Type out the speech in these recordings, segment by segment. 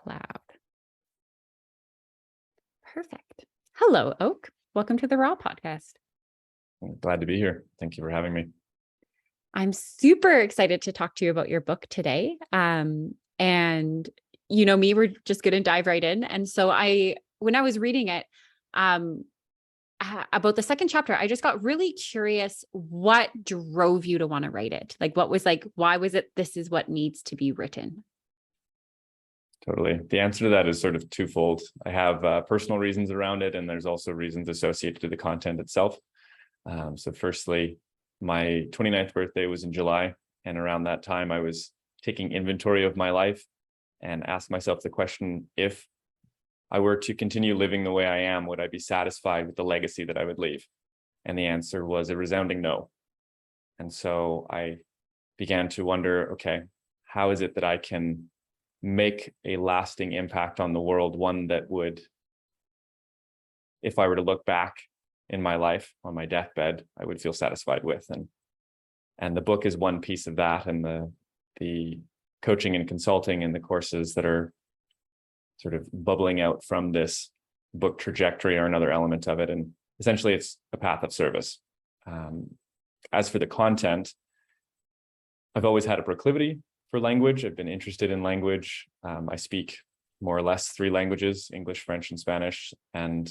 cloud. Perfect. Hello, Oak. Welcome to the Raw podcast. I'm glad to be here. Thank you for having me. I'm super excited to talk to you about your book today. And you know me, we're just going to dive right in. And so when I was reading it, about the second chapter, I just got really curious what drove you to want to write it? Like, why was it, this is what needs to be written? Totally. The answer to that is sort of twofold. I have personal reasons around it, and there's also reasons associated to the content itself. So firstly, my 29th birthday was in July, and around that time, I was taking inventory of my life and asked myself the question, if I were to continue living the way I am, would I be satisfied with the legacy that I would leave? And the answer was a resounding no. And so I began to wonder, okay, how is it that I can make a lasting impact on the world, one that would, if I were to look back in my life on my deathbed, I would feel satisfied with. And the book is one piece of that, and the coaching and consulting and the courses that are sort of bubbling out from this book trajectory are another element of it. And essentially it's a path of service. As for the content, I've always had a proclivity for language. I've been interested in language. I speak more or less 3 languages, English, French, and Spanish, and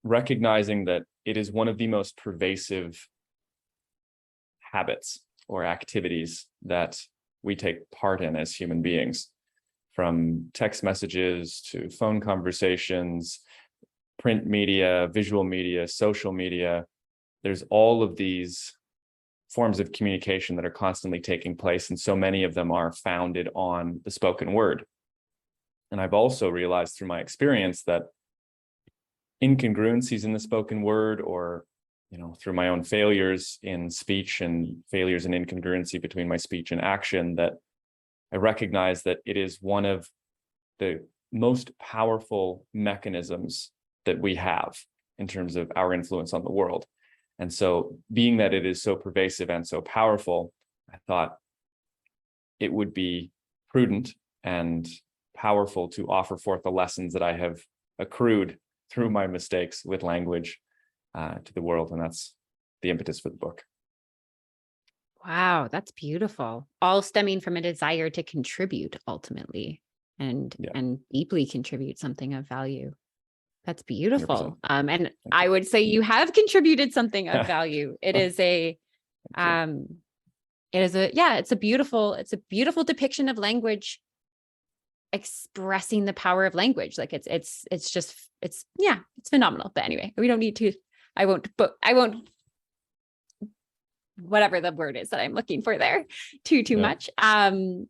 recognizing that it is one of the most pervasive habits or activities that we take part in as human beings, from text messages to phone conversations, print media, visual media, social media. There's all of these forms of communication that are constantly taking place, and so many of them are founded on the spoken word. And I've also realized through my experience that incongruencies in the spoken word, or through my own failures in speech and failures in incongruency between my speech and action, that I recognize that it is one of the most powerful mechanisms that we have in terms of our influence on the world. And so, being that it is so pervasive and so powerful, I thought it would be prudent and powerful to offer forth the lessons that I have accrued through my mistakes with language to the world. And that's the impetus for the book. Wow, that's beautiful. All stemming from a desire to contribute ultimately and deeply contribute something of value. That's beautiful. 100%. And I would say you have contributed something of value. It's a beautiful depiction of language expressing the power of language. Like it's phenomenal. But anyway, we don't need to, I won't, whatever the word is that I'm looking for there too much. And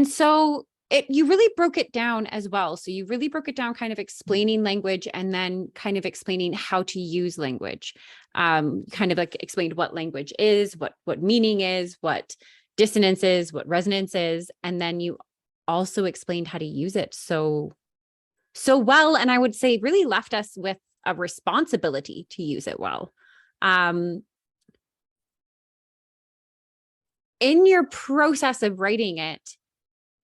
so you really broke it down as well. So you really broke it down, kind of explaining language and then kind of explaining how to use language. Kind of like explained what language is, what meaning is, what dissonance is, what resonance is. And then you also explained how to use it so well. And I would say really left us with a responsibility to use it well. In your process of writing it,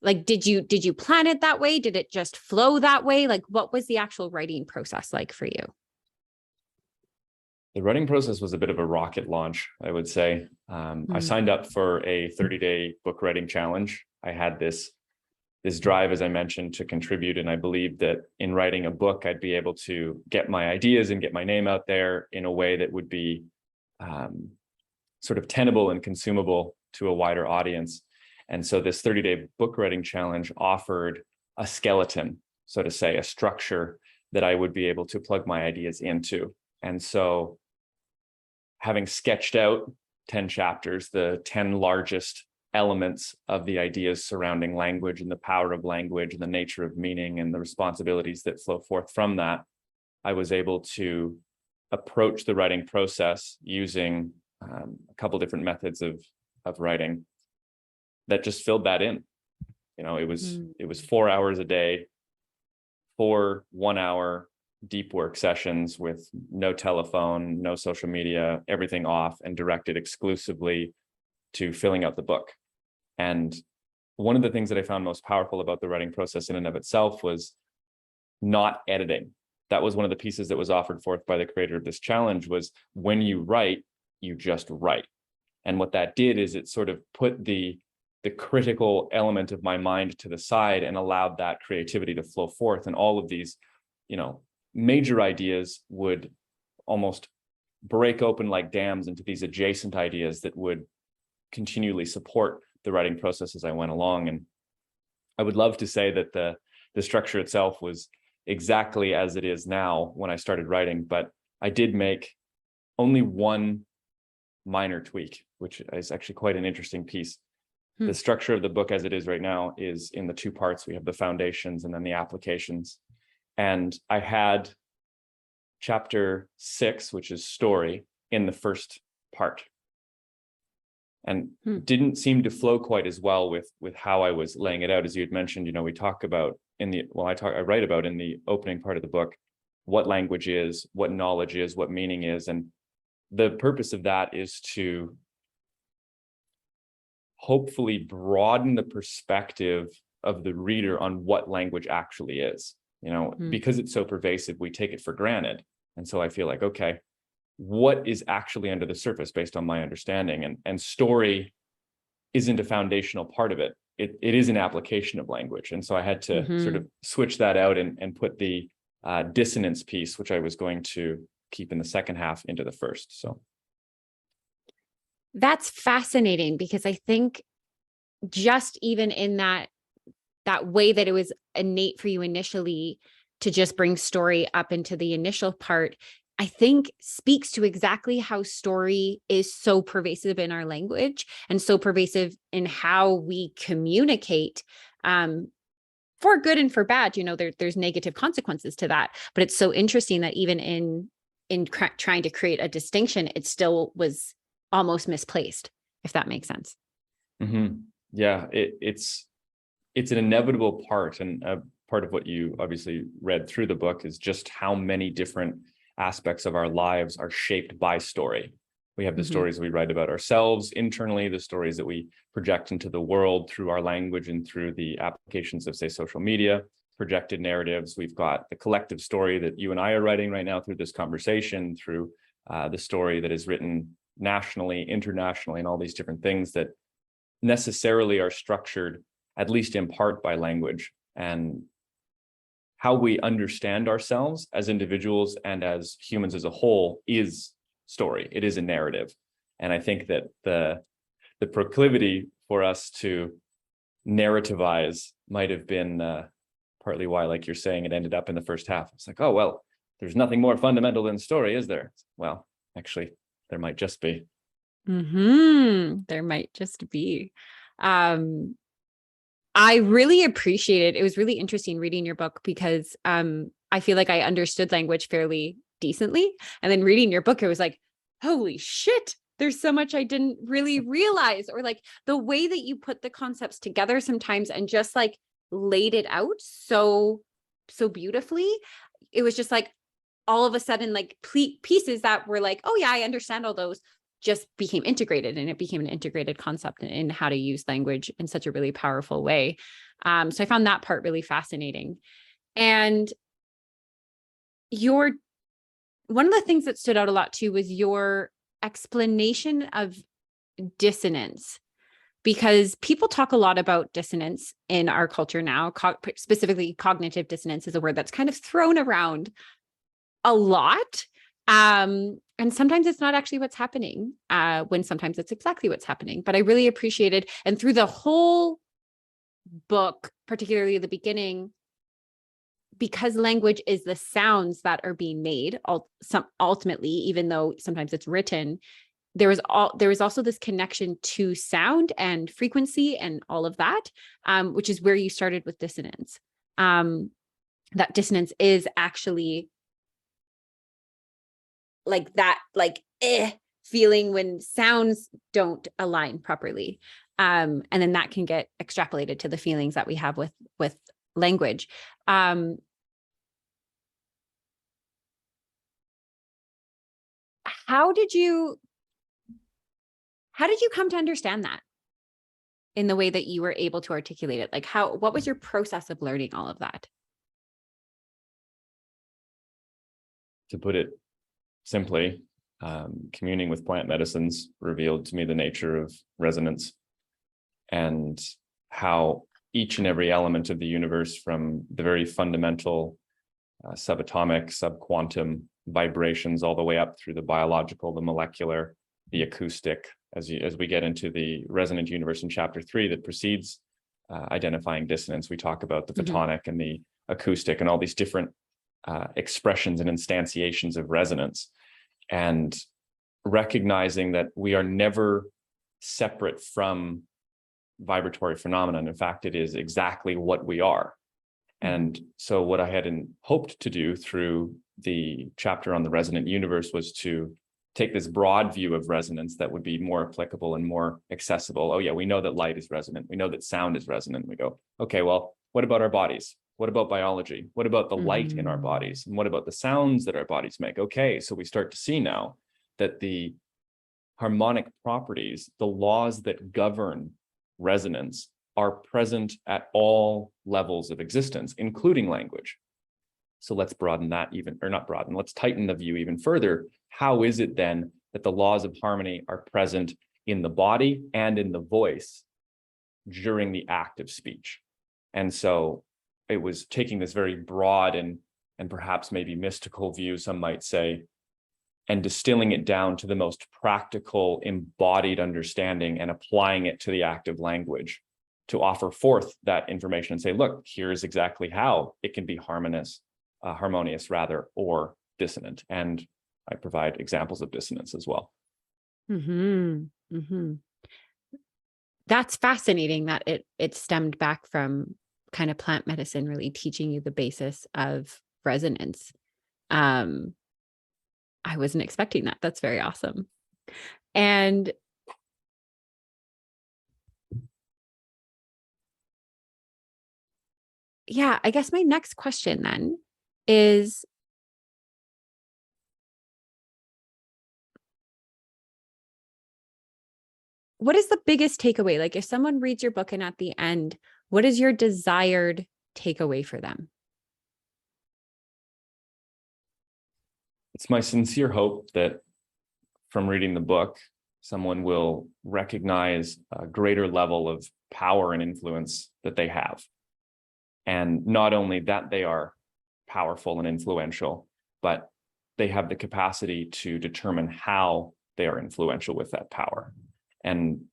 like, did you plan it that way? Did it just flow that way? Like, what was the actual writing process like for you? The writing process was a bit of a rocket launch, I would say. I signed up for a 30-day book writing challenge. I had this drive, as I mentioned, to contribute. And I believed that in writing a book, I'd be able to get my ideas and get my name out there in a way that would be sort of tenable and consumable to a wider audience. And so this 30-day book writing challenge offered a skeleton, so to say, a structure that I would be able to plug my ideas into. And so, having sketched out 10 chapters, the 10 largest elements of the ideas surrounding language and the power of language and the nature of meaning and the responsibilities that flow forth from that, I was able to approach the writing process using a couple different methods of writing that just filled that in. It was 4 hours a day, 4 1-hour deep work sessions with no telephone, no social media, everything off, and directed exclusively to filling out the book. And one of the things that I found most powerful about the writing process in and of itself was not editing. That was one of the pieces that was offered forth by the creator of this challenge, was when you write, you just write. And what that did is it sort of put the critical element of my mind to the side and allowed that creativity to flow forth. And all of these, major ideas would almost break open like dams into these adjacent ideas that would continually support the writing process as I went along. And I would love to say that the structure itself was exactly as it is now when I started writing, but I did make only one minor tweak, which is actually quite an interesting piece. The structure of the book as it is right now is in the two parts. We have the foundations and then the applications. And I had chapter 6, which is story, in the first part. And didn't seem to flow quite as well with how I was laying it out. As you had mentioned, we talk about I write about in the opening part of the book, what language is, what knowledge is, what meaning is. And the purpose of that is to hopefully broaden the perspective of the reader on what language actually is. Because it's so pervasive, we take it for granted. And so I feel like, okay, what is actually under the surface based on my understanding? And story isn't a foundational part of it. It is an application of language. And so I had to sort of switch that out and put the dissonance piece, which I was going to keep in the second half, into the first. So that's fascinating, because I think just even in that way that it was innate for you initially to just bring story up into the initial part, I think speaks to exactly how story is so pervasive in our language and so pervasive in how we communicate, for good and for bad. There's negative consequences to that, but it's so interesting that even in trying to create a distinction, it still was almost misplaced, if that makes sense. Yeah, it's an inevitable part, and a part of what you obviously read through the book is just how many different aspects of our lives are shaped by story. We have the stories we write about ourselves internally, the stories that we project into the world through our language and through the applications of, say, social media, projected narratives. We've got the collective story that you and I are writing right now through this conversation, through the story that is written nationally, internationally, and all these different things that necessarily are structured, at least in part, by language. And how we understand ourselves as individuals and as humans as a whole is story. It is a narrative. And I think that the proclivity for us to narrativize might have been partly why, like you're saying, it ended up in the first half. It's like, oh, well, there's nothing more fundamental than story, is there? Well, actually, there might just be. There might just be. I really appreciated, it was really interesting reading your book, because I feel like I understood language fairly decently. And then reading your book, it was like, holy shit, there's so much I didn't really realize, or like the way that you put the concepts together sometimes and just like laid it out so beautifully. It was just like all of a sudden, like pieces that were like, oh yeah, I understand all those, just became integrated, and it became an integrated concept in how to use language in such a really powerful way. So I found that part really fascinating. And one of the things that stood out a lot too was your explanation of dissonance, because people talk a lot about dissonance in our culture now. Specifically, cognitive dissonance is a word that's kind of thrown around a lot. And sometimes it's not actually what's happening, when sometimes it's exactly what's happening. But I really appreciated, and through the whole book, particularly the beginning, because language is the sounds that are being made, ultimately, even though sometimes it's written, there was also this connection to sound and frequency and all of that, which is where you started with dissonance. That dissonance is actually like that, like feeling when sounds don't align properly. And then that can get extrapolated to the feelings that we have with language. How did you come to understand that? in the way that you were able to articulate it? Like what was your process of learning all of that? To put it simply, communing with plant medicines revealed to me the nature of resonance and how each and every element of the universe, from the very fundamental subatomic, subquantum vibrations all the way up through the biological, the molecular, the acoustic, as we get into the resonant universe in chapter 3 that precedes identifying dissonance, we talk about the photonic and the acoustic and all these different expressions and instantiations of resonance, and recognizing that we are never separate from vibratory phenomenon. In fact, it is exactly what we are. And so what I had hoped to do through the chapter on the resonant universe was to take this broad view of resonance that would be more applicable and more accessible. Oh yeah, we know that light is resonant. We know that sound is resonant. We go, okay, well, what about our bodies? What about biology? What about the light in our bodies? And what about the sounds that our bodies make? Okay, so we start to see now that the harmonic properties, the laws that govern resonance, are present at all levels of existence, including language. So let's broaden that let's tighten the view even further. How is it then that the laws of harmony are present in the body and in the voice during the act of speech? And so it was taking this very broad and perhaps maybe mystical view, some might say, and distilling it down to the most practical, embodied understanding and applying it to the active language to offer forth that information and say, look, here's exactly how it can be harmonious rather, or dissonant. And I provide examples of dissonance as well. That's fascinating that it stemmed back from kind of plant medicine really teaching you the basis of resonance. I wasn't expecting that. That's very awesome. And yeah, I guess my next question then is, what is the biggest takeaway? Like if someone reads your book and at the end, what is your desired takeaway for them? It's my sincere hope that from reading the book, someone will recognize a greater level of power and influence that they have. And not only that they are powerful and influential, but they have the capacity to determine how they are influential with that power. And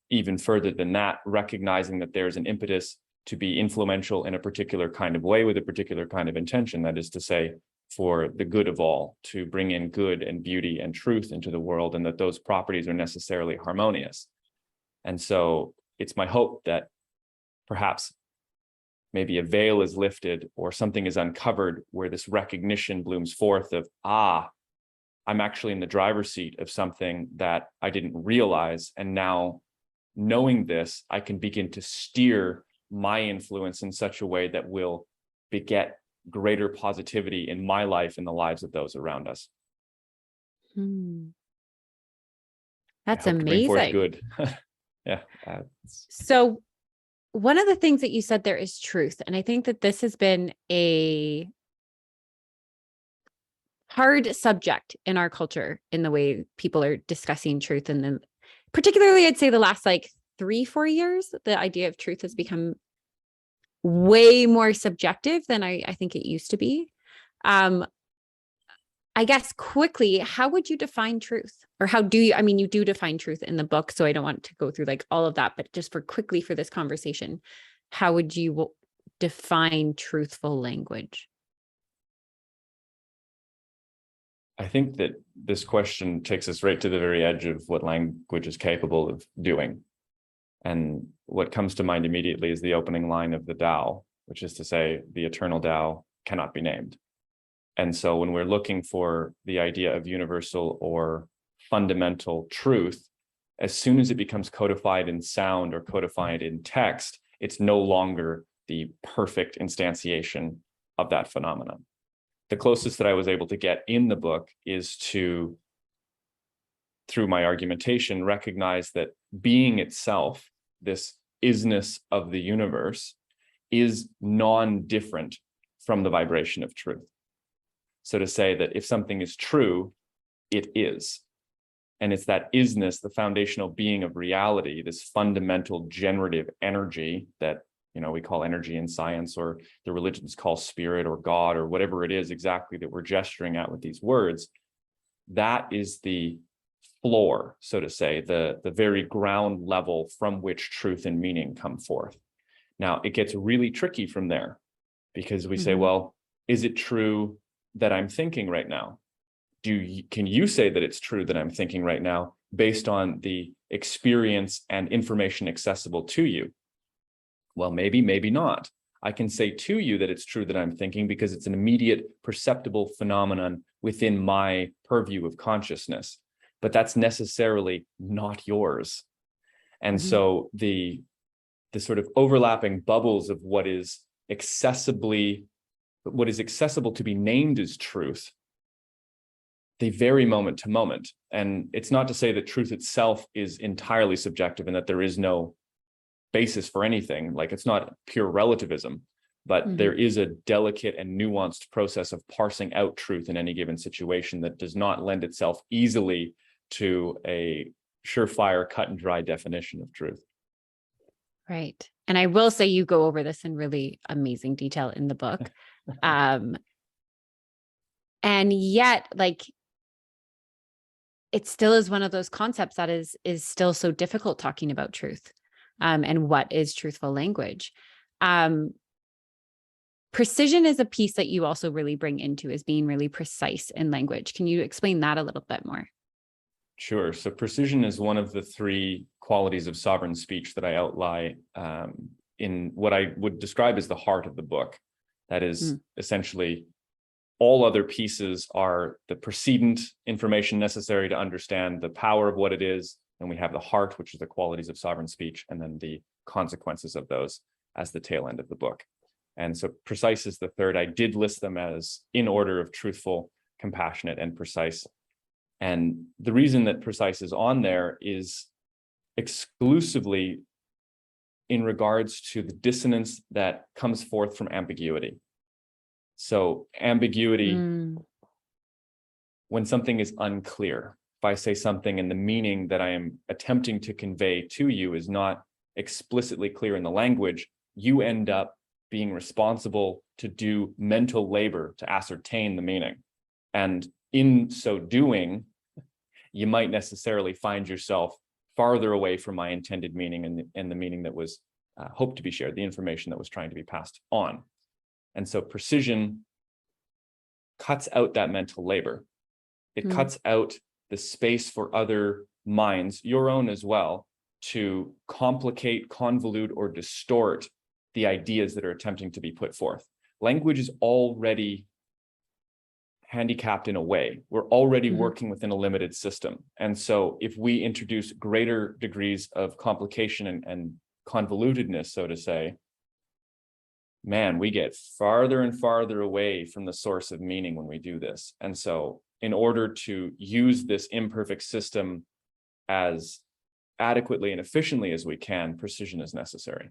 even further than that, recognizing that there's an impetus to be influential in a particular kind of way with a particular kind of intention. That is to say, for the good of all, to bring in good and beauty and truth into the world, and that those properties are necessarily harmonious. And so it's my hope that perhaps maybe a veil is lifted or something is uncovered where this recognition blooms forth of, I'm actually in the driver's seat of something that I didn't realize. And now knowing this, I can begin to steer my influence in such a way that will beget greater positivity in my life and the lives of those around us. That's amazing. Good. Yeah. So one of the things that you said there is truth. And I think that this has been a hard subject in our culture in the way people are discussing truth. And then particularly, I'd say the last 3-4 years, the idea of truth has become way more subjective than I think it used to be. I guess quickly, how would you define truth? Or how do you, you do define truth in the book, so I don't want to go through all of that, but just quickly for this conversation, how would you define truthful language? I think that this question takes us right to the very edge of what language is capable of doing. And what comes to mind immediately is the opening line of the Tao, which is to say, the eternal Tao cannot be named. And so when we're looking for the idea of universal or fundamental truth, as soon as it becomes codified in sound or codified in text, it's no longer the perfect instantiation of that phenomenon. The closest that I was able to get in the book is to, through my argumentation, recognize that being itself this isness of the universe, is non-different from the vibration of truth. So to say that if something is true, it is. And it's that isness, the foundational being of reality, this fundamental generative energy that, we call energy in science, or the religions call spirit or God, or whatever it is exactly that we're gesturing at with these words. That is the floor, so to say, the very ground level from which truth and meaning come forth. Now, it gets really tricky from there, because we say, well, is it true that I'm thinking right now? Can you say that it's true that I'm thinking right now based on the experience and information accessible to you? Well, maybe not. I can say to you that it's true that I'm thinking because it's an immediate perceptible phenomenon within my purview of consciousness, but that's necessarily not yours. And so the sort of overlapping bubbles of what is accessible to be named as truth, they vary moment to moment. And it's not to say that truth itself is entirely subjective and that there is no basis for anything. Like, it's not pure relativism, but there is a delicate and nuanced process of parsing out truth in any given situation that does not lend itself easily to a surefire, cut and dry definition of truth. Right. And I will say you go over this in really amazing detail in the book. And yet, like, it still is one of those concepts that is still so difficult, talking about truth, and what is truthful language. Precision is a piece that you also really bring into, as being really precise in language. Can you explain that a little bit more? Sure. So precision is one of the three qualities of sovereign speech that I outline in what I would describe as the heart of the book. That is essentially all other pieces are the precedent information necessary to understand the power of what it is. And we have the heart, which is the qualities of sovereign speech, and then the consequences of those as the tail end of the book. And so precise is the third. I did list them as in order of truthful, compassionate, and precise. And the reason that precise is on there is exclusively in regards to the dissonance that comes forth from ambiguity. So ambiguity, when something is unclear, if I say something and the meaning that I am attempting to convey to you is not explicitly clear in the language, you end up being responsible to do mental labor to ascertain the meaning. And in so doing, you might necessarily find yourself farther away from my intended meaning and the meaning that was hoped to be shared, the information that was trying to be passed on. And so precision cuts out that mental labor. It cuts out the space for other minds, your own as well, to complicate, convolute, or distort the ideas that are attempting to be put forth. Language is already handicapped in a way. We're already working within a limited system. And so if we introduce greater degrees of complication and convolutedness, so to say, man, we get farther and farther away from the source of meaning when we do this. And so in order to use this imperfect system as adequately and efficiently as we can, precision is necessary.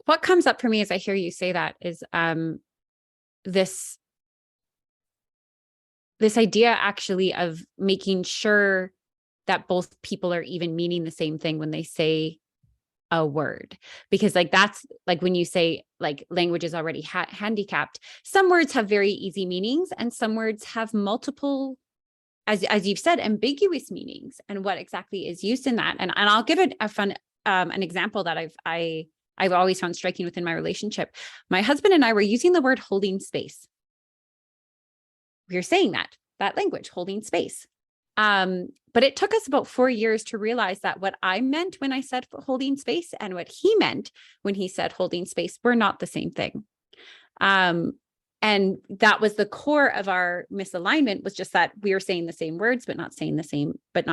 What comes up for me as I hear you say that is this idea actually of making sure that both people are even meaning the same thing when they say a word, because like that's like when you say like language is already handicapped, some words have very easy meanings and some words have multiple, as you've said, ambiguous meanings, and what exactly is used in that. And I'll give it a fun an example that I've always found striking within my relationship. My husband and I were using the word holding space. We were saying that language, holding space. But it took us about 4 years to realize that what I meant when I said holding space and what he meant when he said holding space were not the same thing. And that was the core of our misalignment, was just that we were saying the same words, but not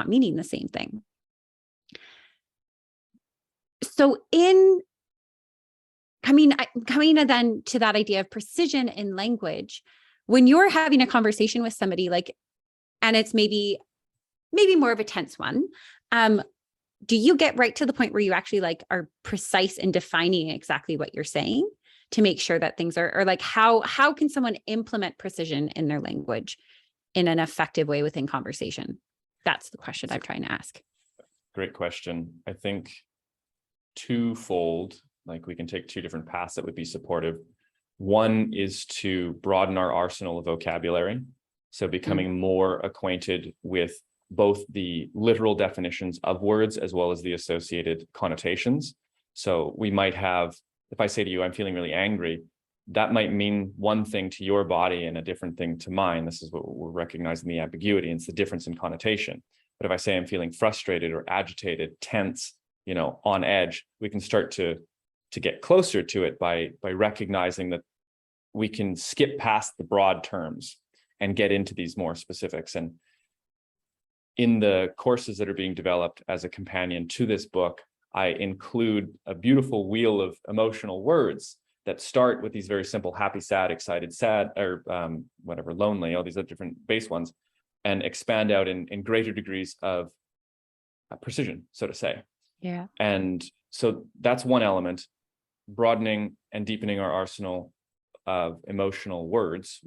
meaning the same thing. So in coming then to that idea of precision in language, when you're having a conversation with somebody, like, and it's maybe more of a tense one, do you get right to the point where you actually like are precise in defining exactly what you're saying to make sure that things are, or like how can someone implement precision in their language in an effective way within conversation? That's the question I'm trying to ask. Great question. I think twofold, like we can take two different paths that would be supportive. One is to broaden our arsenal of vocabulary. So becoming more acquainted with both the literal definitions of words as well as the associated connotations. So we might have, if I say to you, I'm feeling really angry, that might mean one thing to your body and a different thing to mine. This is what we're recognizing, the ambiguity, and it's the difference in connotation. But if I say I'm feeling frustrated or agitated, tense, on edge, we can start to get closer to it by recognizing that we can skip past the broad terms and get into these more specifics. And in the courses that are being developed as a companion to this book, I include a beautiful wheel of emotional words that start with these very simple happy, sad, excited, sad, or whatever, lonely, all these other different base ones, and expand out in greater degrees of precision, so to say. Yeah. And so that's one element, broadening and deepening our arsenal of emotional words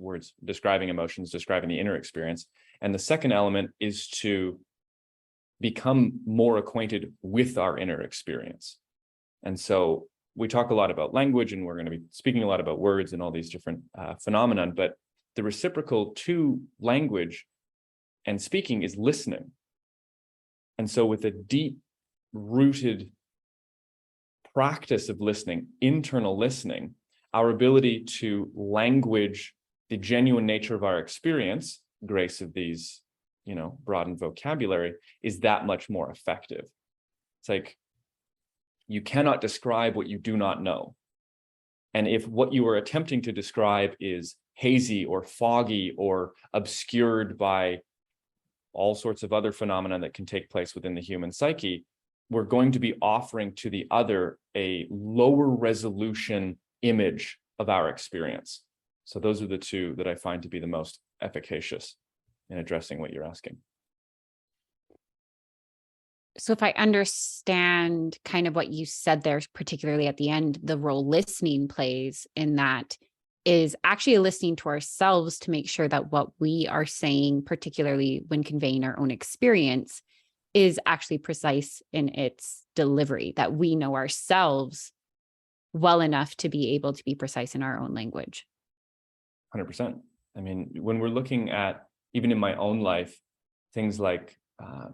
describing emotions, describing the inner experience. And the second element is to become more acquainted with our inner experience. And so we talk a lot about language, and we're going to be speaking a lot about words and all these different phenomenon, but the reciprocal to language and speaking is listening. And so with a deep rooted practice of listening, internal listening, our ability to language the genuine nature of our experience, grace of these, broadened vocabulary, is that much more effective. It's like, you cannot describe what you do not know. And if what you are attempting to describe is hazy or foggy or obscured by all sorts of other phenomena that can take place within the human psyche, we're going to be offering to the other a lower resolution image of our experience. So those are the two that I find to be the most efficacious in addressing what you're asking. So if I understand kind of what you said there, particularly at the end, the role listening plays in that is actually listening to ourselves to make sure that what we are saying, particularly when conveying our own experience, is actually precise in its delivery, that we know ourselves well enough to be able to be precise in our own language. 100%. I mean, when we're looking at, even in my own life, things like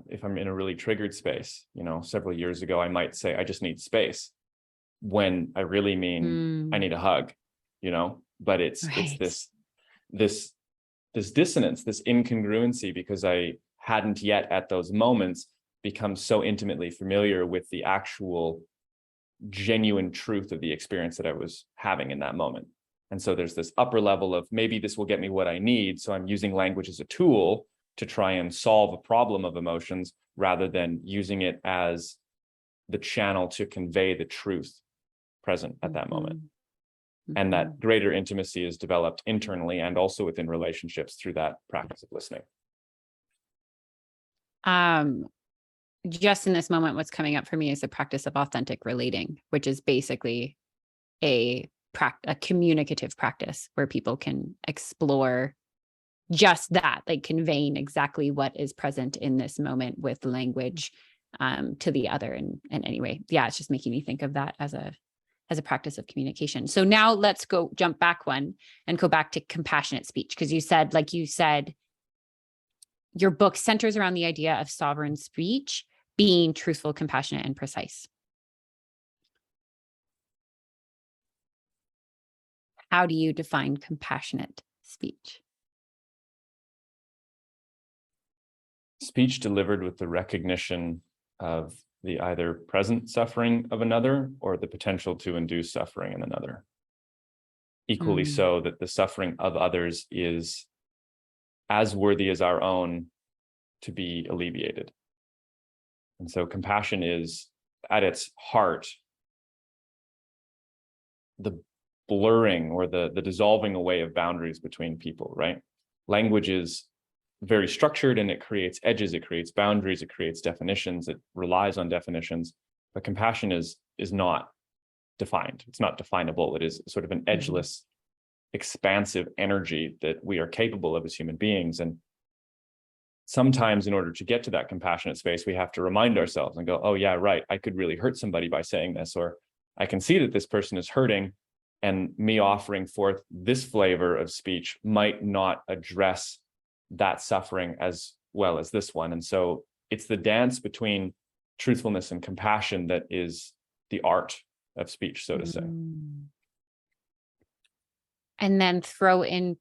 if I'm in a really triggered space, several years ago, I might say, I just need space, when I really mean I need a hug, but it's this dissonance, this incongruency, because I hadn't yet at those moments become so intimately familiar with the actual genuine truth of the experience that I was having in that moment. And so there's this upper level of, maybe this will get me what I need, so I'm using language as a tool to try and solve a problem of emotions, rather than using it as the channel to convey the truth present at that moment. And that greater intimacy is developed internally and also within relationships through that practice of listening. Just in this moment, what's coming up for me is the practice of authentic relating, which is basically a communicative practice where people can explore just that, like conveying exactly what is present in this moment with language to the other. And anyway, yeah, it's just making me think of that as a practice of communication. So now let's jump back one and go back to compassionate speech. Because you said, your book centers around the idea of sovereign speech being truthful, compassionate, and precise. How do you define compassionate speech? Speech delivered with the recognition of the either present suffering of another or the potential to induce suffering in another. Equally so, that the suffering of others is as worthy as our own to be alleviated. And so compassion is, at its heart, the blurring or the dissolving away of boundaries between people, right? Language is very structured and it creates edges, it creates boundaries, it creates definitions, it relies on definitions. But compassion is not defined. It's not definable. It is sort of an edgeless, expansive energy that we are capable of as human beings. And sometimes in order to get to that compassionate space, we have to remind ourselves and go, oh yeah, right, I could really hurt somebody by saying this, or I can see that this person is hurting, and me offering forth this flavor of speech might not address that suffering as well as this one. And so it's the dance between truthfulness and compassion that is the art of speech, so to say. And then throw in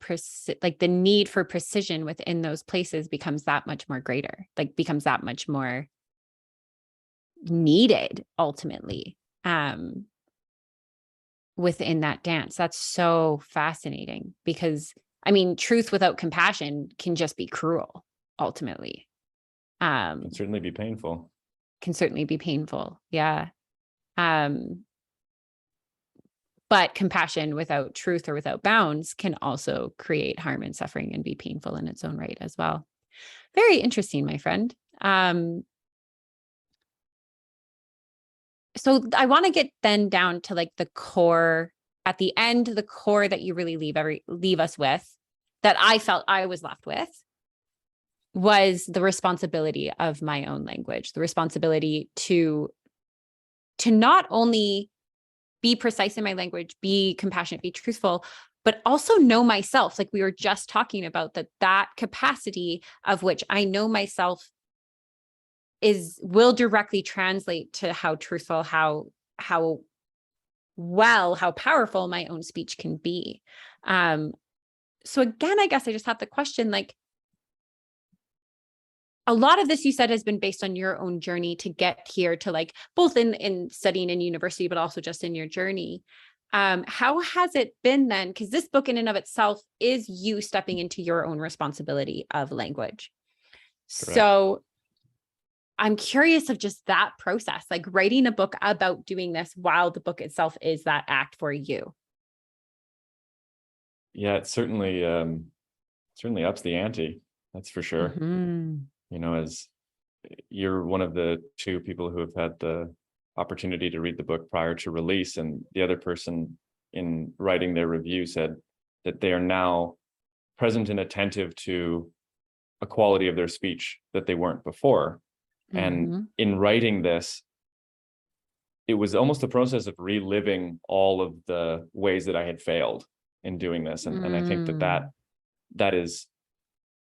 like the need for precision within those places becomes that much more greater, like becomes that much more needed ultimately within that dance. That's so fascinating, because I mean, truth without compassion can just be cruel ultimately. Can certainly be painful. Can certainly be painful. Yeah. But compassion without truth or without bounds can also create harm and suffering and be painful in its own right as well. Very interesting, my friend. So I want to get then down to like the core at the end, the core that you really leave us with, that I felt I was left with, was the responsibility of my own language, the responsibility to not only be precise in my language, be compassionate, be truthful, but also know myself. Like we were just talking about, that capacity of which I know myself will directly translate to how truthful, how powerful my own speech can be. So again, I guess I just have the question, like, a lot of this you said has been based on your own journey to get here, to like both in studying in university, but also just in your journey. How has it been then? Because this book in and of itself is you stepping into your own responsibility of language. Correct. So I'm curious of just that process, like writing a book about doing this while the book itself is that act for you. Yeah, it certainly ups the ante. That's for sure. You know, as you're one of the two people who have had the opportunity to read the book prior to release, and the other person in writing their review said that they are now present and attentive to a quality of their speech that they weren't before. And in writing this, it was almost a process of reliving all of the ways that I had failed in doing this. And I think that is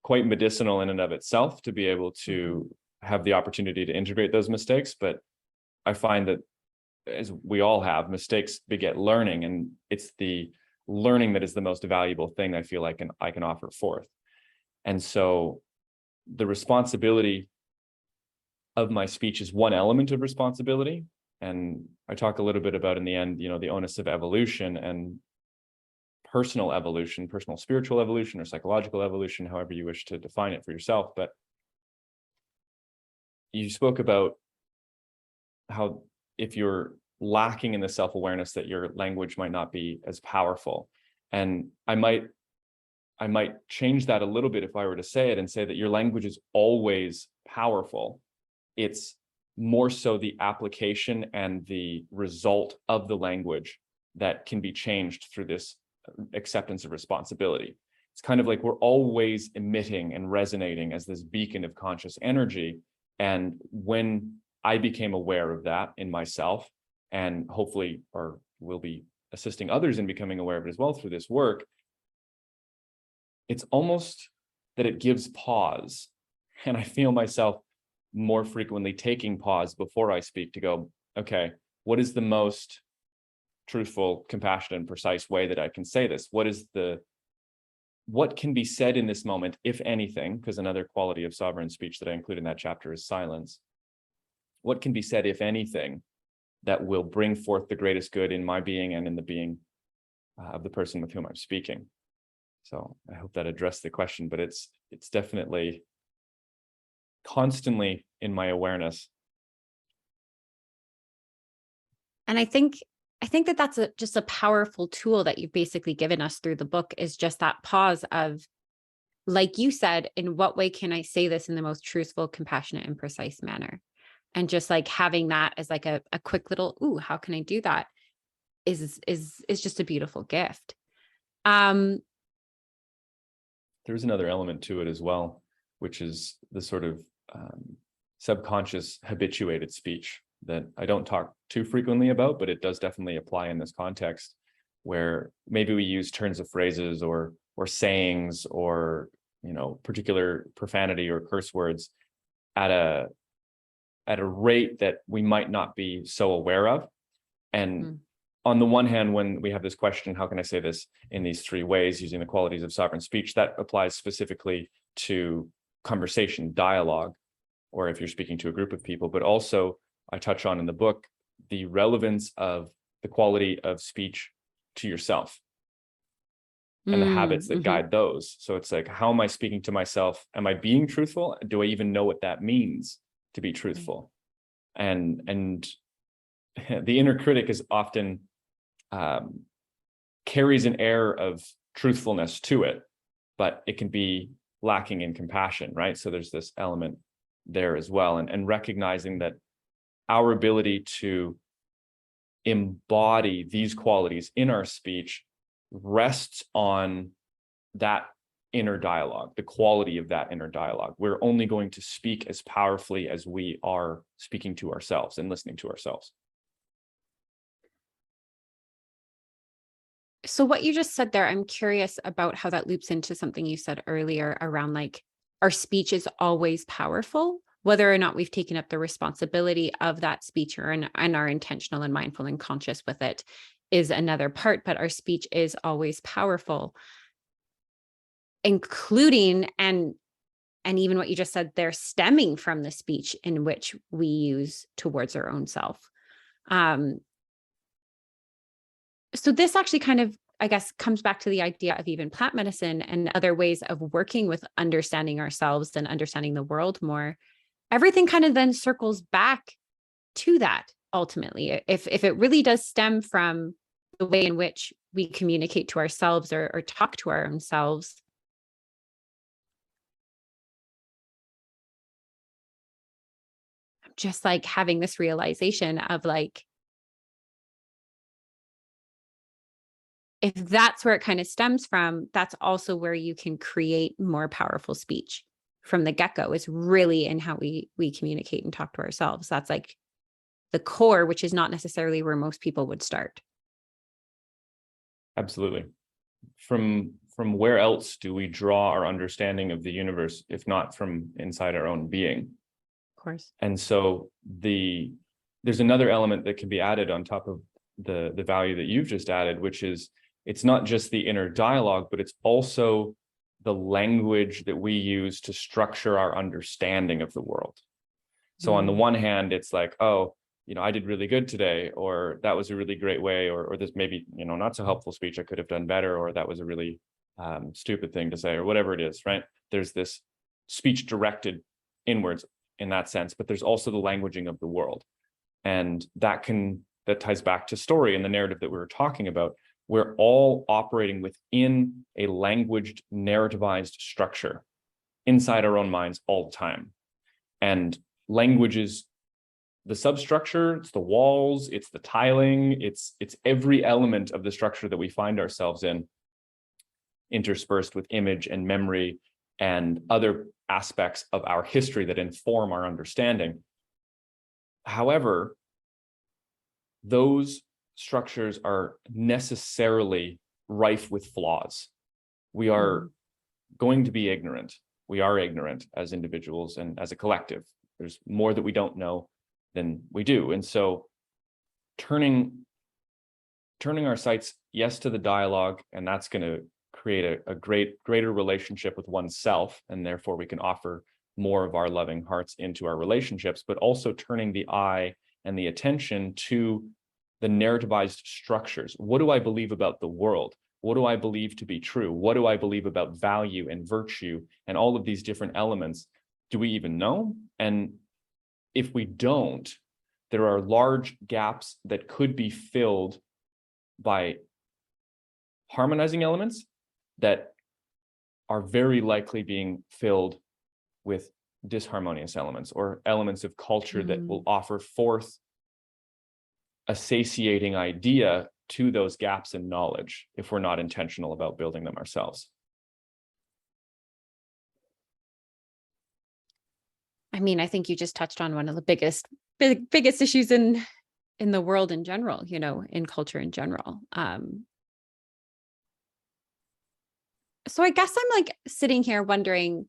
quite medicinal in and of itself, to be able to have the opportunity to integrate those mistakes. But I find that, as we all have, mistakes beget learning, and it's the learning that is the most valuable thing I feel like I can offer forth. And so the responsibility of my speech is one element of responsibility. And I talk a little bit about in the end, you know, the onus of evolution and personal evolution, personal spiritual evolution, or psychological evolution, however you wish to define it for yourself. But you spoke about how if you're lacking in the self-awareness, that your language might not be as powerful. And I might change that a little bit if I were to say it and say that your language is always powerful. It's more so the application and the result of the language that can be changed through this acceptance of responsibility. It's kind of like we're always emitting and resonating as this beacon of conscious energy. And when I became aware of that in myself, and hopefully, or will be assisting others in becoming aware of it as well through this work, it's almost that it gives pause. And I feel myself more frequently taking pause before I speak to go, okay, what is the most truthful, compassionate, and precise way that I can say this? What can be said in this moment, if anything, because another quality of sovereign speech that I include in that chapter is silence. What can be said, if anything, that will bring forth the greatest good in my being and in the being of the person with whom I'm speaking? So I hope that addressed the question, but it's definitely constantly in my awareness. And I think that that's just a powerful tool that you've basically given us through the book, is just that pause of like you said, in what way can I say this in the most truthful, compassionate, and precise manner? And just like having that as like a quick little, ooh, how can I do that? Is just a beautiful gift. There's another element to it as well, which is the sort of subconscious habituated speech that I don't talk too frequently about, but it does definitely apply in this context, where maybe we use turns of phrases or sayings or, you know, particular profanity or curse words at a rate that we might not be so aware of. And on the one hand, when we have this question, how can I say this in these three ways using the qualities of sovereign speech, that applies specifically to conversation, dialogue, or if you're speaking to a group of people. But also, I touch on in the book the relevance of the quality of speech to yourself and the habits that guide those. So it's like, how am I speaking to myself? Am I being truthful? Do I even know what that means to be truthful? And the inner critic is often carries an air of truthfulness to it, but it can be lacking in compassion, right? So there's this element there as well, and recognizing that our ability to embody these qualities in our speech rests on that inner dialogue, the quality of that inner dialogue. We're only going to speak as powerfully as we are speaking to ourselves and listening to ourselves. So what you just said there, I'm curious about how that loops into something you said earlier around like our speech is always powerful, whether or not we've taken up the responsibility of that speech and are intentional and mindful and conscious with it is another part, but our speech is always powerful, including and even what you just said there, stemming from the speech in which we use towards our own self. So this actually kind of, I guess, comes back to the idea of even plant medicine and other ways of working with understanding ourselves and understanding the world more. Everything kind of then circles back to that ultimately. If it really does stem from the way in which we communicate to ourselves or talk to our own selves, just like having this realization of like, if that's where it kind of stems from, that's also where you can create more powerful speech from the get-go. Is really in how we communicate and talk to ourselves. That's like the core, which is not necessarily where most people would start. Absolutely. From where else do we draw our understanding of the universe, if not from inside our own being? Of course. And so there's another element that can be added on top of the value that you've just added, which is it's not just the inner dialogue, but it's also the language that we use to structure our understanding of the world. So on the one hand, it's like, oh, you know, I did really good today, or that was a really great way, or this maybe, you know, not so helpful speech, I could have done better, or that was a really stupid thing to say, or whatever it is, right? There's this speech directed inwards in that sense, but there's also the languaging of the world. And that ties back to story and the narrative that we were talking about. We're all operating within a languaged, narrativized structure inside our own minds all the time. And language is the substructure, it's the walls, it's the tiling, it's every element of the structure that we find ourselves in, interspersed with image and memory and other aspects of our history that inform our understanding. However, those structures are necessarily rife with flaws. We are going to be ignorant. We are ignorant as individuals and as a collective. There's more that we don't know than we do. And so turning our sights, yes, to the dialogue, and that's going to create a greater relationship with oneself, and therefore we can offer more of our loving hearts into our relationships, but also turning the eye and the attention to the narrativized structures. What do I believe about the world? What do I believe to be true? What do I believe about value and virtue and all of these different elements? Do we even know? And if we don't, there are large gaps that could be filled by harmonizing elements that are very likely being filled with disharmonious elements or elements of culture that will offer forth a satiating idea to those gaps in knowledge if we're not intentional about building them ourselves. I mean, I think you just touched on one of the biggest issues in the world in general, you know, in culture in general. So I guess I'm like sitting here wondering,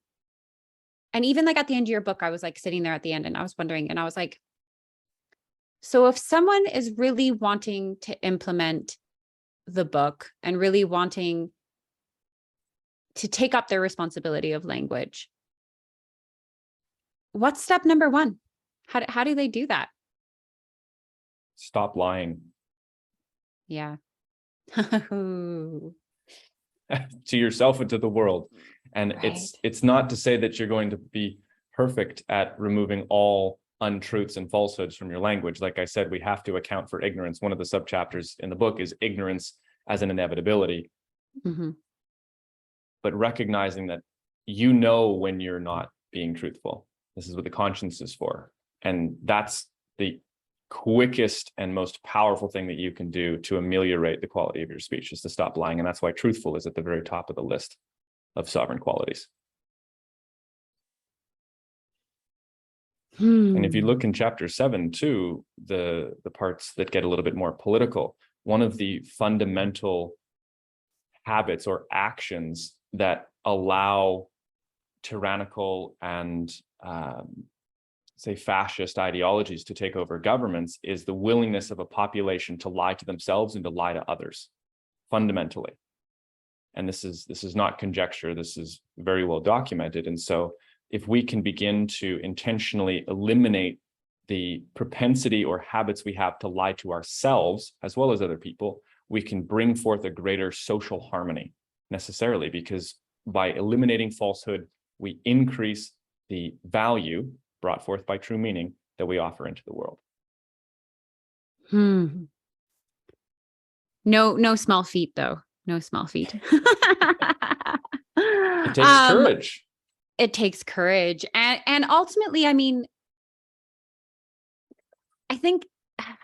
and even like at the end of your book, I was like sitting there at the end and I was wondering, and I was like, so if someone is really wanting to implement the book and really wanting to take up their responsibility of language, what's step number one? How do they do that? Stop lying. Yeah. To yourself and to the world. And Right. it's not to say that you're going to be perfect at removing all untruths and falsehoods from your language. Like I said, we have to account for ignorance. One of the subchapters in the book is ignorance as an inevitability. But recognizing that you know when you're not being truthful. This is what the conscience is for. And that's the quickest and most powerful thing that you can do to ameliorate the quality of your speech, is to stop lying. And that's why truthful is at the very top of the list of sovereign qualities. And if you look in chapter 7 too, the parts that get a little bit more political, one of the fundamental habits or actions that allow tyrannical and say fascist ideologies to take over governments is the willingness of a population to lie to themselves and to lie to others, fundamentally. And this is not conjecture, this is very well documented. And so if we can begin to intentionally eliminate the propensity or habits we have to lie to ourselves as well as other people, we can bring forth a greater social harmony necessarily, because by eliminating falsehood, we increase the value brought forth by true meaning that we offer into the world. No small feat though. No small feat. It takes courage. It takes courage. And ultimately, I mean, I think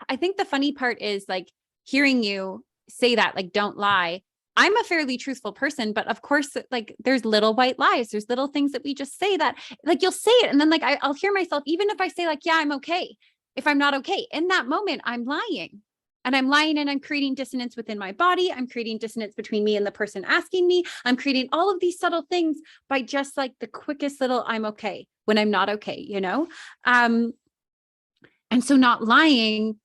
the funny part is like hearing you say that, like, don't lie. I'm a fairly truthful person, but of course, like there's little white lies. There's little things that we just say that like you'll say it. And then like, I'll hear myself, even if I say like, yeah, I'm okay. If I'm not okay in that moment, I'm lying. And I'm lying and I'm creating dissonance within my body. I'm creating dissonance between me and the person asking me. I'm creating all of these subtle things by just like the quickest little I'm okay when I'm not okay, you know? And so not lying,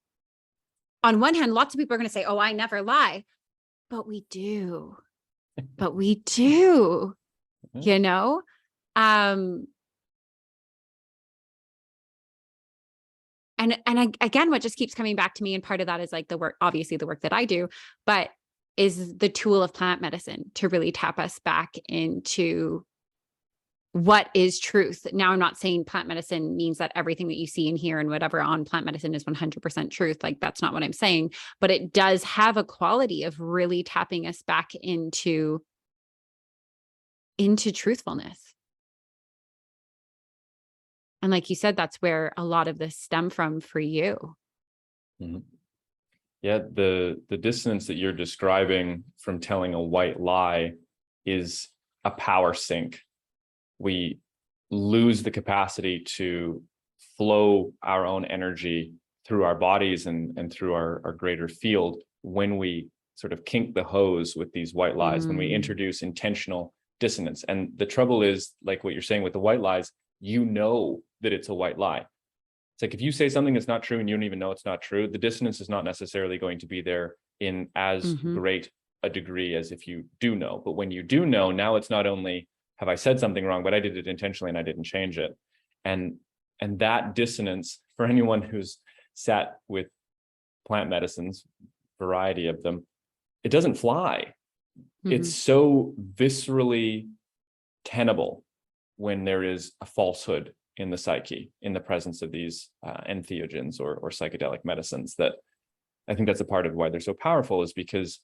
on one hand, lots of people are going to say, oh, I never lie. But we do. You know? And again, what just keeps coming back to me, and part of that is like the work, obviously the work that I do, but is the tool of plant medicine to really tap us back into what is truth. Now, I'm not saying plant medicine means that everything that you see and hear and whatever on plant medicine is 100% truth. Like that's not what I'm saying, but it does have a quality of really tapping us back into truthfulness. And like you said, that's where a lot of this stem from for you. Yeah, the dissonance that you're describing from telling a white lie is a power sink. We lose the capacity to flow our own energy through our bodies and through our greater field when we sort of kink the hose with these white lies, when we introduce intentional dissonance. And the trouble is, like what you're saying with the white lies, you know that it's a white lie. It's like if you say something that's not true and you don't even know it's not true, the dissonance is not necessarily going to be there in as great a degree as if you do know. But when you do know, now it's not only have I said something wrong, but I did it intentionally and I didn't change it. And that dissonance, for anyone who's sat with plant medicines, variety of them, it doesn't fly. It's so viscerally tenable when there is a falsehood in the psyche, in the presence of these entheogens or psychedelic medicines, that I think that's a part of why they're so powerful, is because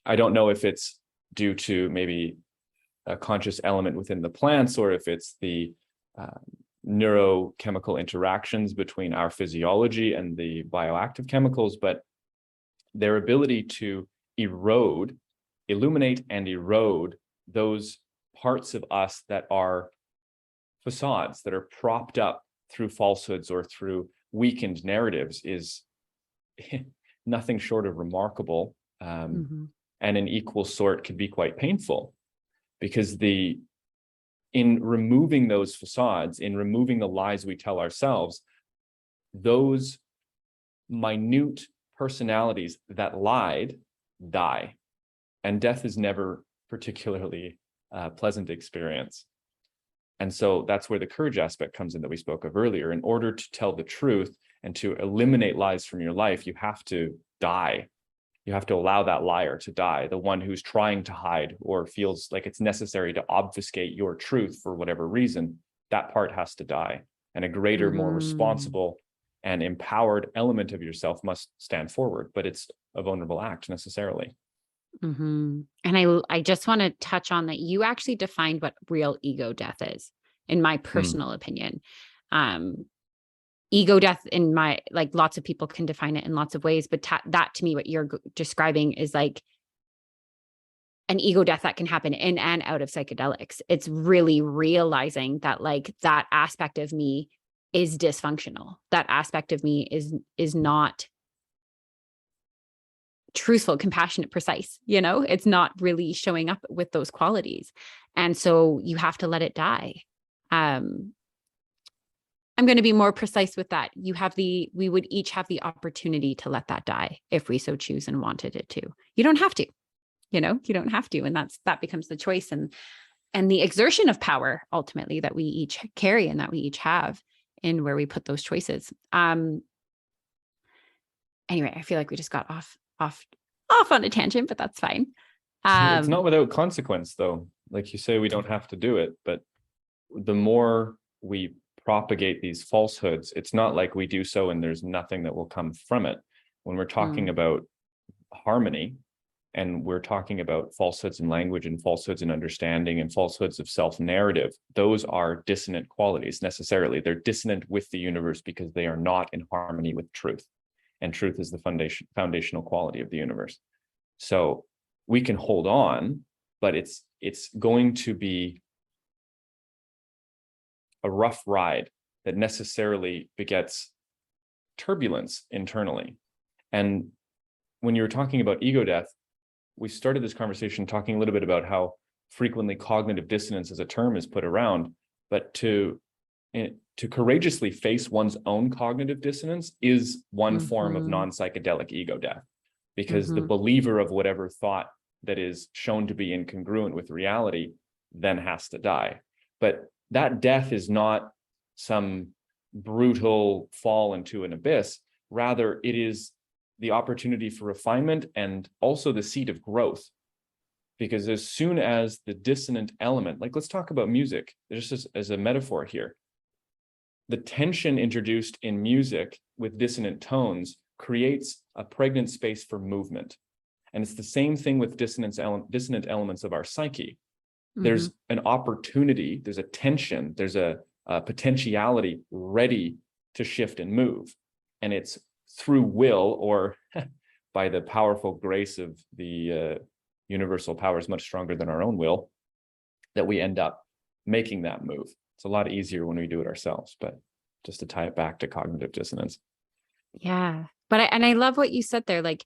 I don't know if it's due to maybe a conscious element within the plants, or if it's the neurochemical interactions between our physiology and the bioactive chemicals, but their ability to illuminate and erode those parts of us that are facades, that are propped up through falsehoods or through weakened narratives, is nothing short of remarkable. And an equal sort could be quite painful, because in removing those facades, in removing the lies we tell ourselves, those minute personalities that lied die. And death is never particularly a pleasant experience. And so that's where the courage aspect comes in that we spoke of earlier. In order to tell the truth and to eliminate lies from your life, you have to die. You have to allow that liar to die, the one who's trying to hide or feels like it's necessary to obfuscate your truth for whatever reason. That part has to die. And a greater, more responsible and empowered element of yourself must stand forward, but it's a vulnerable act necessarily. And I just want to touch on that you actually defined what real ego death is, in my personal opinion. Ego death, in my, like, lots of people can define it in lots of ways, but that to me, what you're describing is like an ego death that can happen in and out of psychedelics. It's really realizing that, like, that aspect of me is dysfunctional. That aspect of me is not truthful, compassionate, precise. It's not really showing up with those qualities. And so you have to let it die. I'm going to be more precise with that. We would each have the opportunity to let that die if we so choose and wanted it to. You don't have to, you don't have to. And that becomes the choice and the exertion of power ultimately that we each carry and that we each have in where we put those choices. Anyway, I feel like we just got off on a tangent, but that's fine. It's not without consequence, though. Like you say, we don't have to do it, but the more we propagate these falsehoods, it's not like we do so and there's nothing that will come from it. When we're talking about harmony, and we're talking about falsehoods in language and falsehoods in understanding and falsehoods of self-narrative, those are dissonant qualities necessarily. They're dissonant with the universe because they are not in harmony with truth. And truth is the foundational quality of the universe. So we can hold on, but it's going to be a rough ride that necessarily begets turbulence internally. And when you were talking about ego death, we started this conversation talking a little bit about how frequently cognitive dissonance as a term is put around, but to courageously face one's own cognitive dissonance is one form of non-psychedelic ego death, because the believer of whatever thought that is shown to be incongruent with reality then has to die. But that death is not some brutal fall into an abyss. Rather, it is the opportunity for refinement and also the seed of growth. Because as soon as the dissonant element, like let's talk about music, just as a metaphor here, the tension introduced in music with dissonant tones creates a pregnant space for movement. And it's the same thing with dissonant elements of our psyche. There's an opportunity, there's a tension, there's a potentiality ready to shift and move. And it's through will, or by the powerful grace of the universal powers much stronger than our own will, that we end up making that move. It's a lot easier when we do it ourselves, but just to tie it back to cognitive dissonance. Yeah. But I love what you said there. Like,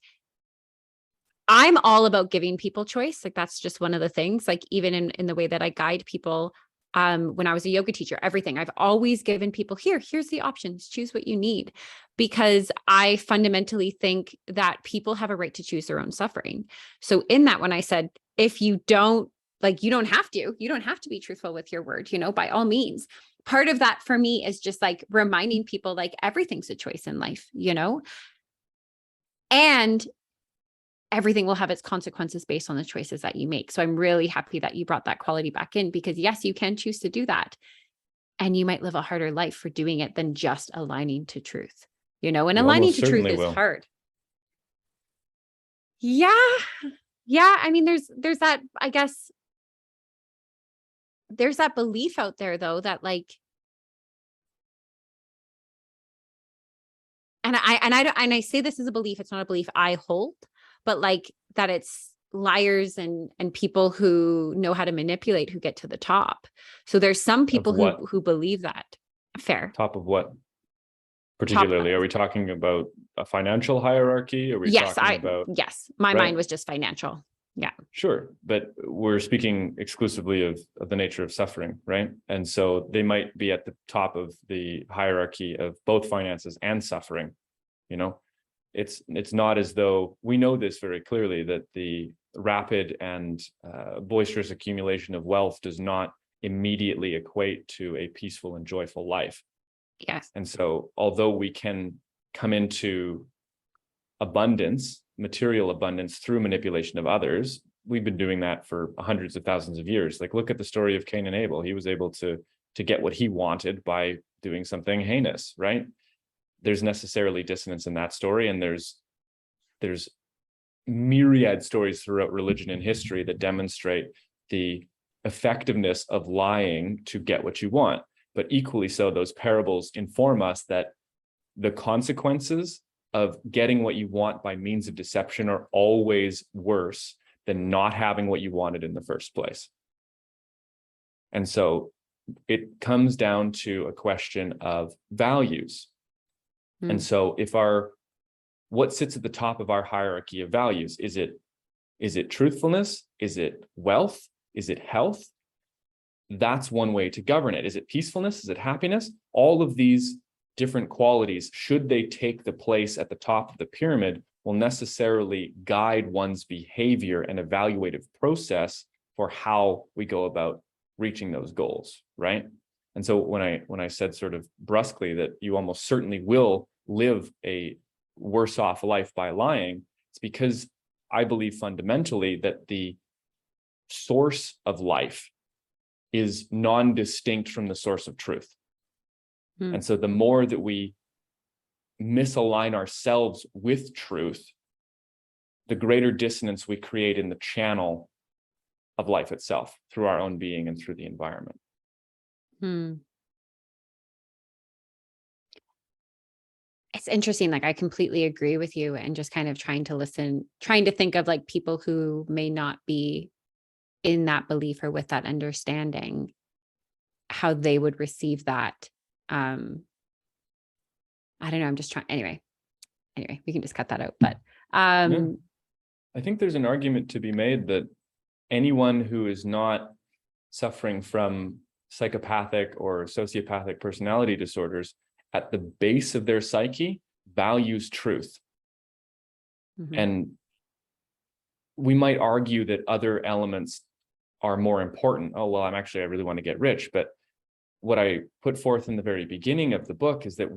I'm all about giving people choice. Like, that's just one of the things, like, even in the way that I guide people. When I was a yoga teacher, everything I've always given people, here's the options, choose what you need, because I fundamentally think that people have a right to choose their own suffering. So in that, when I said, if you don't, like, you don't have to be truthful with your word, by all means. Part of that for me is just like reminding people, like, everything's a choice in life, and everything will have its consequences based on the choices that you make. So I'm really happy that you brought that quality back in, because yes, you can choose to do that. And you might live a harder life for doing it than just aligning to truth, and aligning to truth is hard. Yeah. Yeah. I mean, there's that, I guess, there's that belief out there though, that like, and I say this is a belief, it's not a belief I hold, but like that it's liars and people who know how to manipulate who get to the top. So there's some people who believe that. Fair. Top of what? Top Particularly, are we talking about a financial hierarchy? Are we talking about? Yes, my Right. mind was just financial. Yeah. Sure, but we're speaking exclusively of the nature of suffering, right? And so they might be at the top of the hierarchy of both finances and suffering. You know, it's not as though we know this very clearly, that the rapid and boisterous accumulation of wealth does not immediately equate to a peaceful and joyful life. Yes. And so although we can come into abundance, material abundance, through manipulation of others, we've been doing that for hundreds of thousands of years. Like, look at the story of Cain and Abel. He was able to get what he wanted by doing something heinous, right? There's necessarily dissonance in that story, and there's myriad stories throughout religion and history that demonstrate the effectiveness of lying to get what you want. But equally so, those parables inform us that the consequences of getting what you want by means of deception are always worse than not having what you wanted in the first place. And so it comes down to a question of values. And so what sits at the top of our hierarchy of values? Is it truthfulness? Is it wealth? Is it health? That's one way to govern it. Is it peacefulness? Is it happiness? All of these different qualities, should they take the place at the top of the pyramid, will necessarily guide one's behavior and evaluative process for how we go about reaching those goals, right? And so when I said sort of brusquely that you almost certainly will live a worse off life by lying, it's because I believe fundamentally that the source of life is non-distinct from the source of truth. And so the more that we misalign ourselves with truth, the greater dissonance we create in the channel of life itself, through our own being and through the environment. It's interesting. Like, I completely agree with you, and just kind of trying to think of like people who may not be in that belief or with that understanding, how they would receive that. I don't know. I'm just trying. Anyway, we can just cut that out. But I think there's an argument to be made that anyone who is not suffering from psychopathic or sociopathic personality disorders, at the base of their psyche, values truth. And we might argue that other elements are more important. Oh, well, I really want to get rich. But what I put forth in the very beginning of the book is that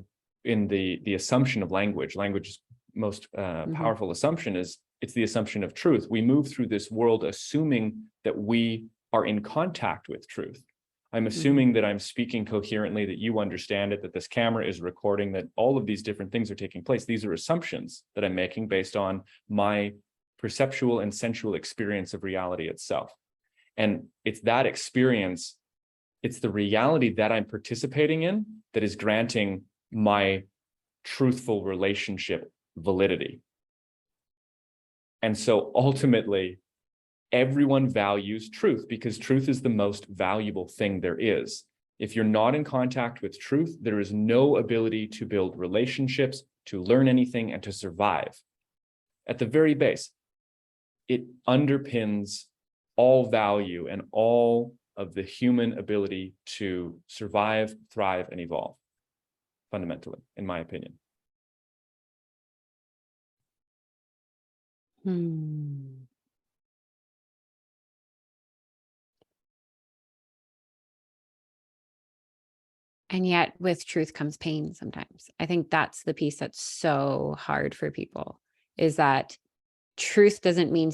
in the assumption of language's most powerful assumption is it's the assumption of truth. We move through this world assuming that we are in contact with truth. I'm assuming that I'm speaking coherently, that you understand it, that this camera is recording, that all of these different things are taking place. These are assumptions that I'm making based on my perceptual and sensual experience of reality itself. And it's that experience, it's the reality that I'm participating in that is granting my truthful relationship validity. And so ultimately, everyone values truth because truth is the most valuable thing there is. If you're not in contact with truth, there is no ability to build relationships, to learn anything, and to survive. At the very base, it underpins all value and all of the human ability to survive, thrive, and evolve, fundamentally, in my opinion. And yet with truth comes pain sometimes. I think that's the piece that's so hard for people, is that truth doesn't mean,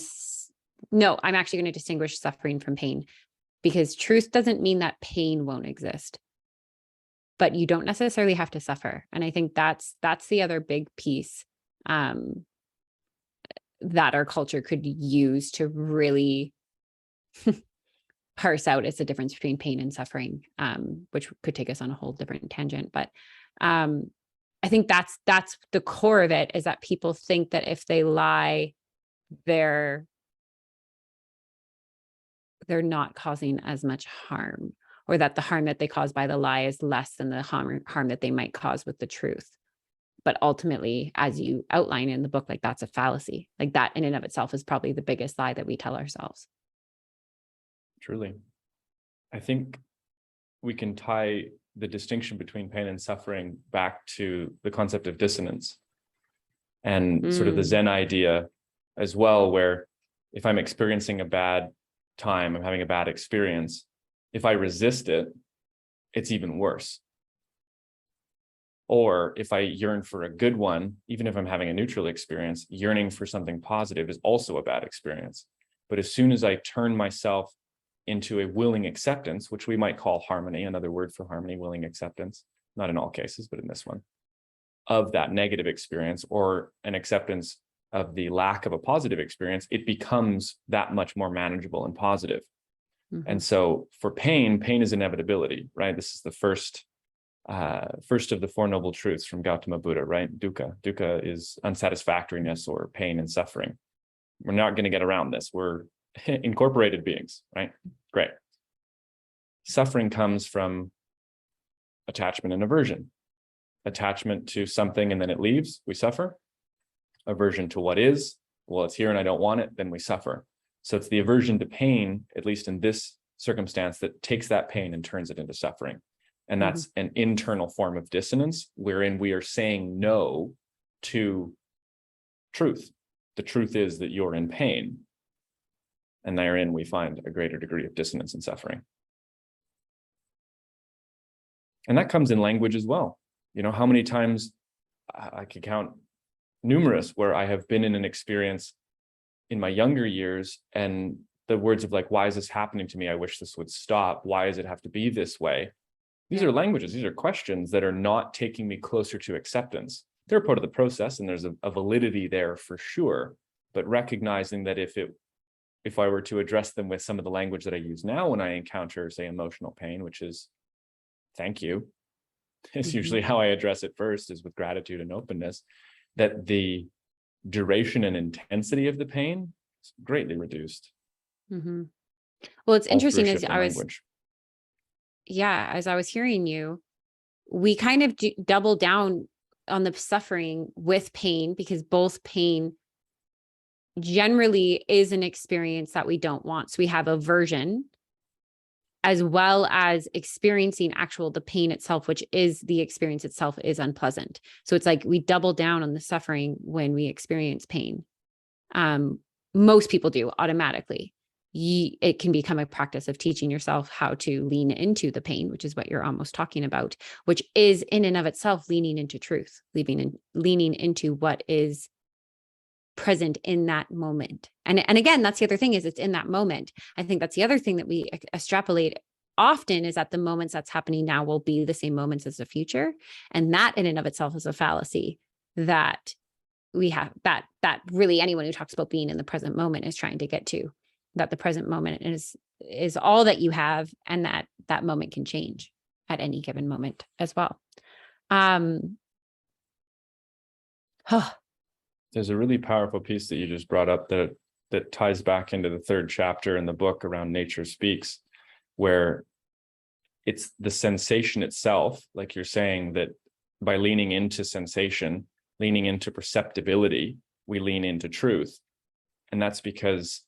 no, I'm actually going to distinguish suffering from pain, because truth doesn't mean that pain won't exist, but you don't necessarily have to suffer. And I think that's the other big piece that our culture could use to really parse out is the difference between pain and suffering, which could take us on a whole different tangent. But I think that's the core of it, is that people think that if they lie, they're not causing as much harm, or that the harm that they cause by the lie is less than the harm that they might cause with the truth. But ultimately, as you outline in the book, like, that's a fallacy. Like, that in and of itself is probably the biggest lie that we tell ourselves. Truly. I think we can tie the distinction between pain and suffering back to the concept of dissonance and sort of the Zen idea as well, where if I'm experiencing a bad time, I'm having a bad experience, if I resist it, it's even worse. Or if I yearn for a good one, even if I'm having a neutral experience, yearning for something positive is also a bad experience. But as soon as I turn myself into a willing acceptance, which we might call harmony, another word for harmony, willing acceptance, not in all cases, but in this one, of that negative experience, or an acceptance of the lack of a positive experience, it becomes that much more manageable and positive. Mm-hmm. And so for pain is inevitability, right? This is the first of the Four Noble Truths from Gautama Buddha, right? Dukkha. Dukkha is unsatisfactoriness or pain and suffering. We're not going to get around this. We're incorporated beings, right? Great. Suffering comes from attachment and aversion. Attachment to something and then it leaves, we suffer. Aversion to what is, well, it's here and I don't want it, then we suffer. So it's the aversion to pain, at least in this circumstance, that takes that pain and turns it into suffering. And that's an internal form of dissonance, wherein we are saying no to truth. The truth is that you're in pain. And therein we find a greater degree of dissonance and suffering. And that comes in language as well. You know, how many times I could count numerous where I have been in an experience in my younger years, and the words of like, why is this happening to me? I wish this would stop. Why does it have to be this way? These are languages, these are questions that are not taking me closer to acceptance. They're part of the process, and there's a validity there for sure. But recognizing that if I were to address them with some of the language that I use now when I encounter, say, emotional pain, which is thank you, is usually how I address it first, is with gratitude and openness, that the duration and intensity of the pain is greatly reduced. Well, it's interesting as as I was hearing you, we kind of double down on the suffering with pain, because both pain generally is an experience that we don't want. So we have aversion, as well as experiencing the pain itself, which is the experience itself is unpleasant. So it's like we double down on the suffering when we experience pain. Most people do automatically. It can become a practice of teaching yourself how to lean into the pain, which is what you're almost talking about, which is in and of itself leaning into truth, leaning into what is present in that moment. And again, that's the other thing, is it's in that moment. I think that's the other thing that we extrapolate often, is that the moments that's happening now will be the same moments as the future. And that in and of itself is a fallacy that we have, that really anyone who talks about being in the present moment is trying to get to, that the present moment is all that you have, and that moment can change at any given moment as well. There's a really powerful piece that you just brought up that ties back into the third chapter in the book around Nature Speaks, where it's the sensation itself, like you're saying, that by leaning into sensation, leaning into perceptibility, we lean into truth. And that's because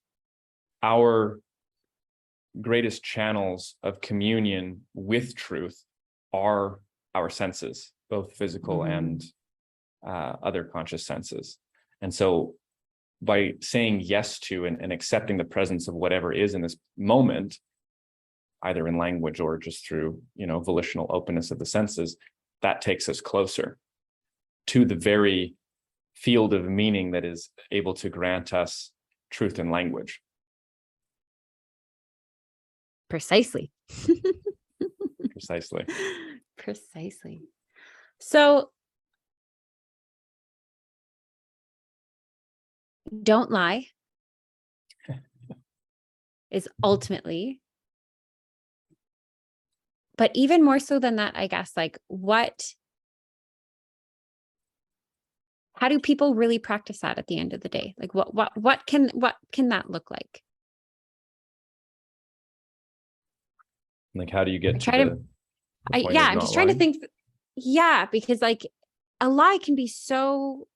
our greatest channels of communion with truth are our senses, both physical and other conscious senses. And so by saying yes to and accepting the presence of whatever is in this moment, either in language or just through, volitional openness of the senses, that takes us closer to the very field of meaning that is able to grant us truth in language. Precisely. Precisely. So don't lie is ultimately But even more so than that, I guess, like how do people really practice that at the end of the day? Like what can that look like? Like, how do you get to Try to, the point of I'm not just trying to lying? think. Yeah, because like a lie can be so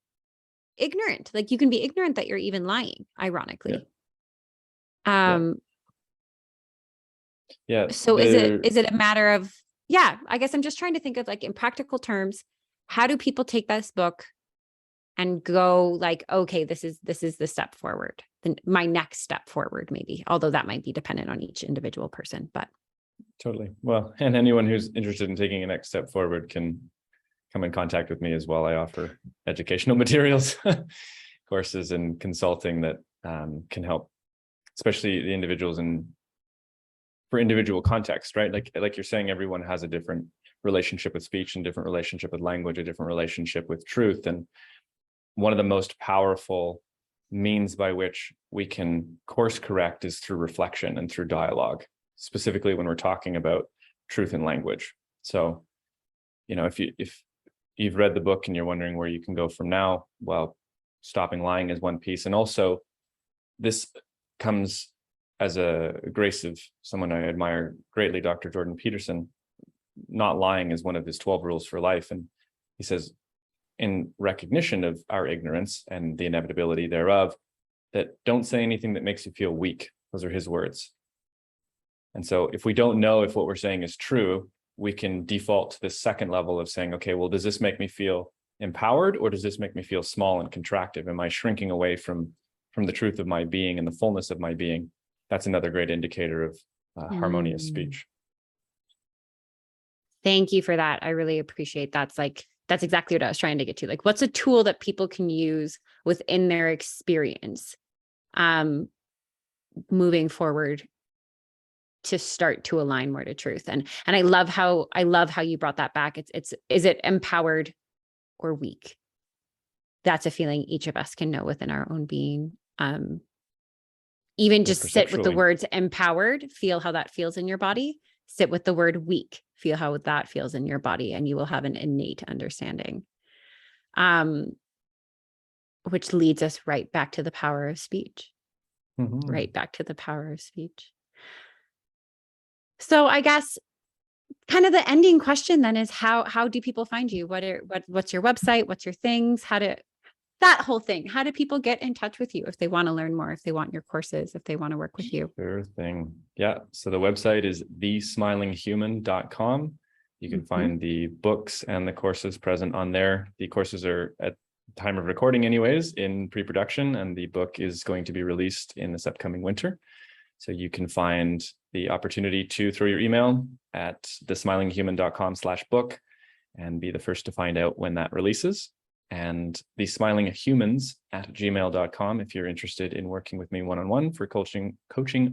ignorant. Like you can be ignorant that you're even lying, ironically. Yeah. Yeah. So is it a matter of, yeah, I guess I'm just trying to think of, like, in practical terms, how do people take this book and go like, okay, this is the step forward, then my next step forward, maybe, although that might be dependent on each individual person, but Totally. Well, and anyone who's interested in taking a next step forward can come in contact with me as well. I offer educational materials, courses, and consulting that can help, especially the individuals for individual context, right? Like you're saying, everyone has a different relationship with speech and different relationship with language, a different relationship with truth. And one of the most powerful means by which we can course correct is through reflection and through dialogue, specifically when we're talking about truth in language. So, if you've read the book and you're wondering where you can go from now, well, stopping lying is one piece. And also this comes as a grace of someone I admire greatly, Dr. Jordan Peterson. Not lying is one of his 12 rules for life. And he says, in recognition of our ignorance and the inevitability thereof, that don't say anything that makes you feel weak. Those are his words. And so if we don't know if what we're saying is true, we can default to this second level of saying, okay, well, does this make me feel empowered, or does this make me feel small and contractive? Am I shrinking away from the truth of my being and the fullness of my being? That's another great indicator of harmonious speech. Thank you for that. I really appreciate that. That's exactly what I was trying to get to. Like, what's a tool that people can use within their experience, moving forward to start to align more to truth. And I love how you brought that back. Is it empowered or weak? That's a feeling each of us can know within our own being. Even just sit with the words empowered, feel how that feels in your body. Sit with the word weak, feel how that feels in your body, and you will have an innate understanding. Which leads us right back to the power of speech. Right back to the power of speech. So I guess kind of the ending question then is, how do people find you? What's your website? What's your things? That whole thing. How do people get in touch with you if they want to learn more, if they want your courses, if they want to work with you? Sure thing. Yeah. So the website is thesmilinghuman.com. You can find the books and the courses present on there. The courses are, at time of recording anyways, in pre-production, and the book is going to be released in this upcoming winter. So you can find the opportunity to throw your email at thesmilinghuman.com/book and be the first to find out when that releases. And thesmilinghumans@gmail.com if you're interested in working with me one-on-one for coaching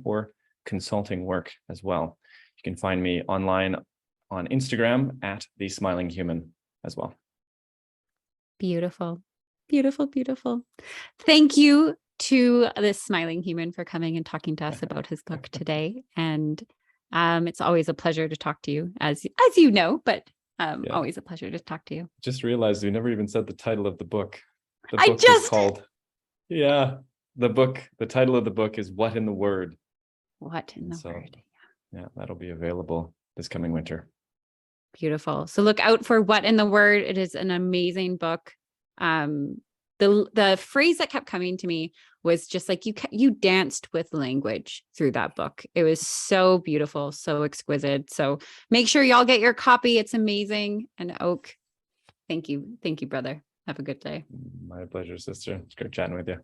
or consulting work as well. You can find me online on Instagram at thesmilinghuman as well. Beautiful, beautiful, beautiful. Thank you to this smiling human for coming and talking to us about his book today. And it's always a pleasure to talk to you, as you know, but always a pleasure to talk to you. Just realized we never even said the title of the book. The book is called, the title of the book is What in the Word? What in the Word? Yeah, that'll be available this coming winter. Beautiful. So look out for What in the Word. It is an amazing book. The phrase that kept coming to me was just like, you danced with language through that book. It was so beautiful, so exquisite. So make sure y'all get your copy. It's amazing. And Oak, thank you, brother. Have a good day. My pleasure, sister. It's great chatting with you.